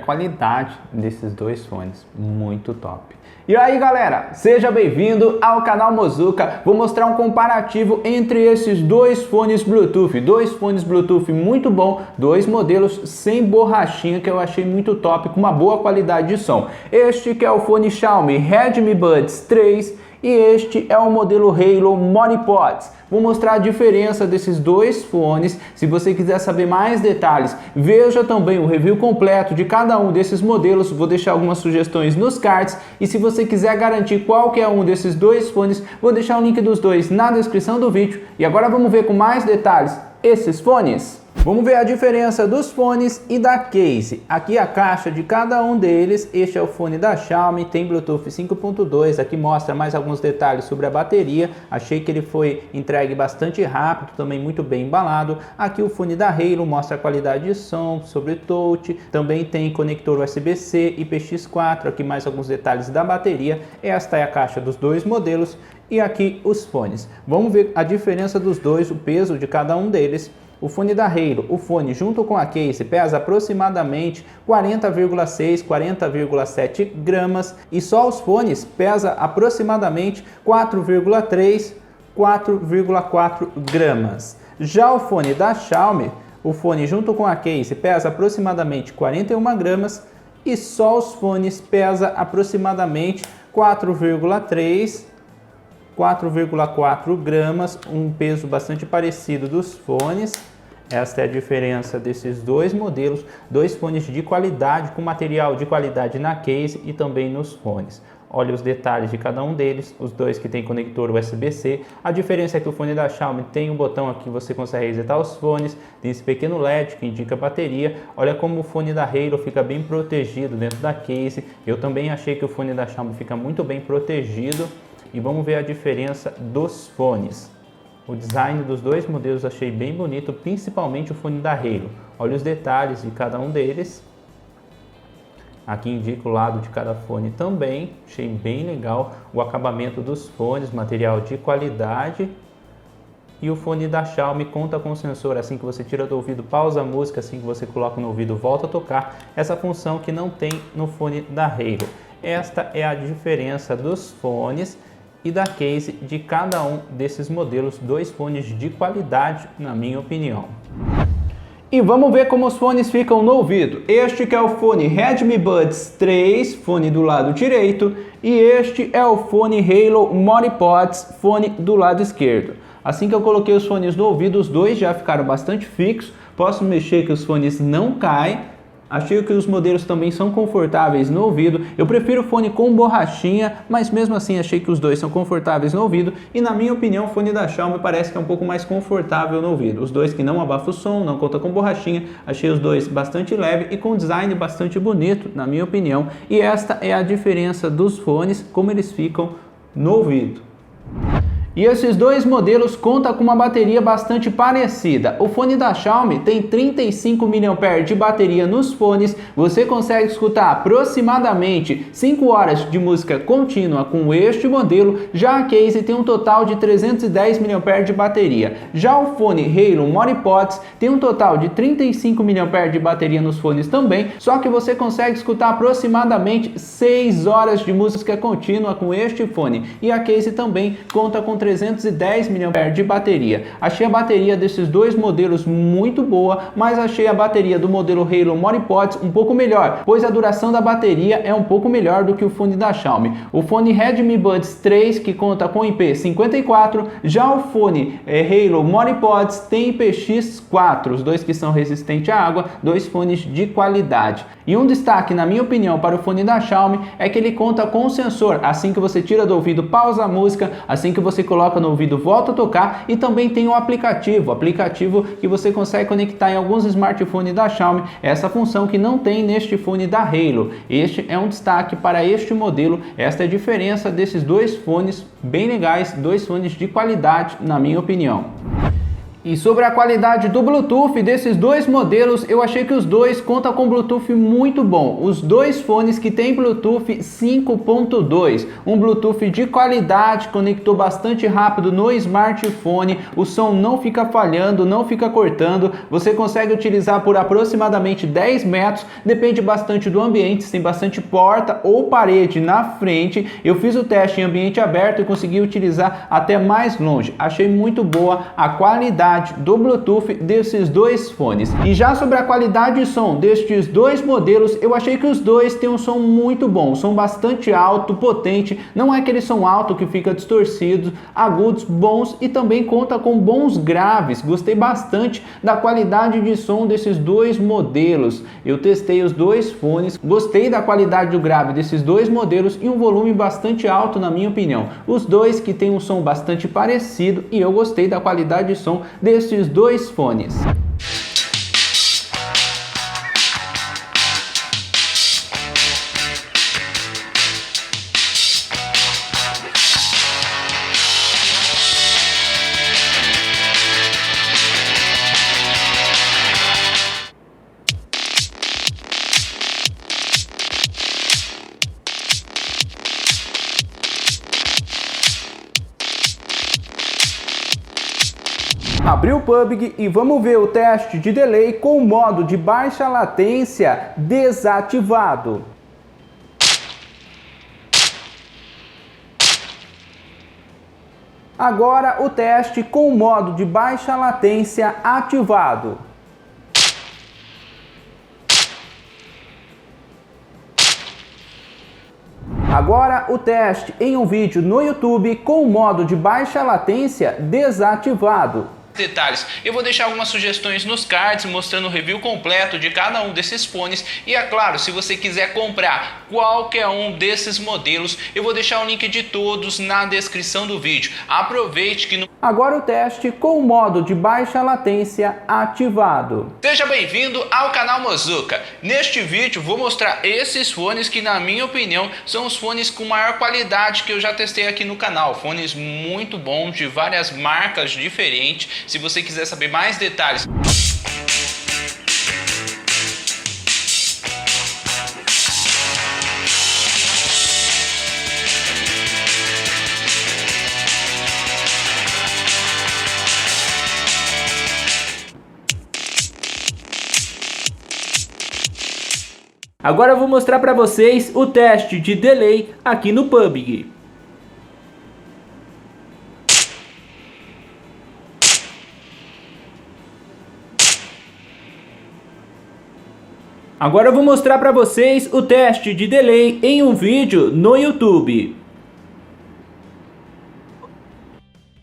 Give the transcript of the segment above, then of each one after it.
qualidade desses dois fones, muito top. E aí galera, seja bem-vindo ao canal Mozuka. Vou mostrar um comparativo entre esses dois fones Bluetooth muito bom, dois modelos sem borrachinha que eu achei muito top, com uma boa qualidade de som. Este que é o fone Xiaomi Redmi Buds 3 e este é o modelo Halo Monipods. Vou mostrar a diferença desses dois fones. Se você quiser saber mais detalhes, veja também o review completo de cada um desses modelos. Vou deixar algumas sugestões nos cards. E se você quiser garantir qual que é um desses dois fones, vou deixar o link dos dois na descrição do vídeo. E agora vamos ver com mais detalhes esses fones. Vamos ver a diferença dos fones e da case. Aqui a caixa de cada um deles. Este é o fone da Xiaomi, tem Bluetooth 5.2. Aqui mostra mais alguns detalhes sobre a bateria. Achei que ele foi entregue bastante rápido, também muito bem embalado. Aqui o fone da Halo mostra a qualidade de som, sobre touch. Também tem conector USB-C, IPX4. Aqui mais alguns detalhes da bateria. Esta é a caixa dos dois modelos. E aqui os fones. Vamos ver a diferença dos dois, o peso de cada um deles. O fone da Halo, o fone junto com a case pesa aproximadamente 40,6, 40,7 gramas e só os fones pesa aproximadamente 4,3, 4,4 gramas. Já o fone da Xiaomi, o fone junto com a case pesa aproximadamente 41 gramas e só os fones pesa aproximadamente 4,3, 4,4 gramas, um peso bastante parecido dos fones. Esta é a diferença desses dois modelos, dois fones de qualidade, com material de qualidade na case e também nos fones. Olha os detalhes de cada um deles, os dois que tem conector USB-C. A diferença é que o fone da Xiaomi tem um botão aqui que você consegue resetar os fones, tem esse pequeno LED que indica a bateria. Olha como o fone da Halo fica bem protegido dentro da case. Eu também achei que o fone da Xiaomi fica muito bem protegido. E vamos ver a diferença dos fones. O design dos dois modelos achei bem bonito, principalmente o fone da Halo. Olha os detalhes de cada um deles. Aqui indica o lado de cada fone também, achei bem legal. O acabamento dos fones, material de qualidade. E o fone da Xiaomi conta com sensor, assim que você tira do ouvido, pausa a música, assim que você coloca no ouvido, volta a tocar. Essa função que não tem no fone da Halo. Esta é a diferença dos fones e da case de cada um desses modelos, dois fones de qualidade, na minha opinião. E vamos ver como os fones ficam no ouvido. Este que é o fone Redmi Buds 3, fone do lado direito, e este é o fone Halo Monipods, fone do lado esquerdo. Assim que eu coloquei os fones no ouvido, os dois já ficaram bastante fixos, posso mexer que os fones não caem. Achei que os modelos também são confortáveis no ouvido. Eu prefiro o fone com borrachinha, mas mesmo assim achei que os dois são confortáveis no ouvido. E na minha opinião, o fone da Xiaomi parece que é um pouco mais confortável no ouvido. Os dois que não abafam o som, não conta com borrachinha. Achei os dois bastante leve e com design bastante bonito, na minha opinião. E esta é a diferença dos fones, como eles ficam no ouvido. E esses dois modelos contam com uma bateria bastante parecida. O fone da Xiaomi tem 35 mAh de bateria nos fones. Você consegue escutar aproximadamente 5 horas de música contínua com este modelo. Já a case tem um total de 310 mAh de bateria. Já o fone Halo Monipods tem um total de 35 mAh de bateria nos fones também. Só que você consegue escutar aproximadamente 6 horas de música contínua com este fone. E a case também conta com 310 mAh de bateria. Achei a bateria desses dois modelos muito boa, mas achei a bateria do modelo Halo Monipods um pouco melhor, pois a duração da bateria é um pouco melhor do que o fone da Xiaomi. O fone Redmi Buds 3, que conta com IP54, já o fone Halo Monipods tem IPX4, os dois que são resistentes à água, dois fones de qualidade. E um destaque, na minha opinião, para o fone da Xiaomi é que ele conta com um sensor, assim que você tira do ouvido, pausa a música, assim que você coloca no ouvido, volta a tocar, e também tem um aplicativo que você consegue conectar em alguns smartphones da Xiaomi, essa função que não tem neste fone da Halo. Este é um destaque para este modelo, esta é a diferença desses dois fones bem legais, dois fones de qualidade, na minha opinião. E sobre a qualidade do Bluetooth desses dois modelos, eu achei que os dois contam com Bluetooth muito bom. Os dois fones que tem Bluetooth 5.2, um Bluetooth de qualidade, conectou bastante rápido no smartphone, o som não fica falhando, não fica cortando, você consegue utilizar por aproximadamente 10 metros, depende bastante do ambiente, se tem bastante porta ou parede na frente. Eu fiz o teste em ambiente aberto e consegui utilizar até mais longe. Achei muito boa a qualidade do Bluetooth desses dois fones. E já sobre a qualidade de som destes dois modelos, eu achei que os dois têm um som muito bom, um som bastante alto, potente, não é aquele som alto que fica distorcido, agudos bons e também conta com bons graves. Gostei bastante da qualidade de som desses dois modelos. Eu testei os dois fones, gostei da qualidade do grave desses dois modelos e um volume bastante alto na minha opinião. Os dois que têm um som bastante parecido e eu gostei da qualidade de som destes dois fones. Abri o PUBG e vamos ver o teste de delay com o modo de baixa latência desativado. Agora o teste com o modo de baixa latência ativado. Agora o teste em um vídeo no YouTube com o modo de baixa latência desativado. Detalhes, eu vou deixar algumas sugestões nos cards mostrando o review completo de cada um desses fones e é claro, se você quiser comprar qualquer um desses modelos, eu vou deixar o link de todos na descrição do vídeo. Aproveite que Agora o teste com o modo de baixa latência ativado. Seja bem-vindo ao canal Mozuka. Neste vídeo vou mostrar esses fones que na minha opinião são os fones com maior qualidade que eu já testei aqui no canal. Fones muito bons de várias marcas diferentes. Se você quiser saber mais detalhes, agora eu vou mostrar para vocês o teste de delay aqui no PUBG. Agora eu vou mostrar para vocês o teste de delay em um vídeo no YouTube.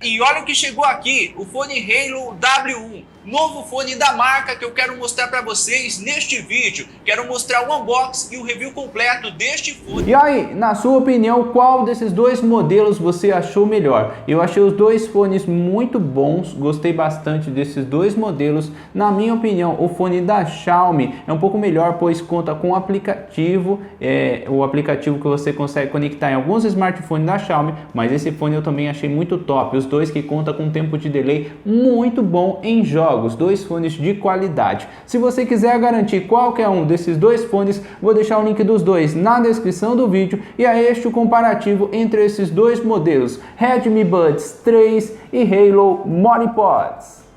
E olha o que chegou aqui, o fone Halo W1, novo fone da marca que eu quero mostrar para vocês neste vídeo. Quero mostrar o unboxing e o review completo deste fone. E aí, na sua opinião, qual desses dois modelos você achou melhor? Eu achei os dois fones muito bons, gostei bastante desses dois modelos. Na minha opinião, o fone da Xiaomi é um pouco melhor, pois conta com um aplicativo, o aplicativo que você consegue conectar em alguns smartphones da Xiaomi, mas esse fone eu também achei muito top. Os dois que contam com um tempo de delay muito bom em jogos, dois fones de qualidade. Se você quiser garantir qualquer um desses dois fones, vou deixar o link dos dois na descrição do vídeo e é este o comparativo entre esses dois modelos, Redmi Buds 3 e Halo Monopods.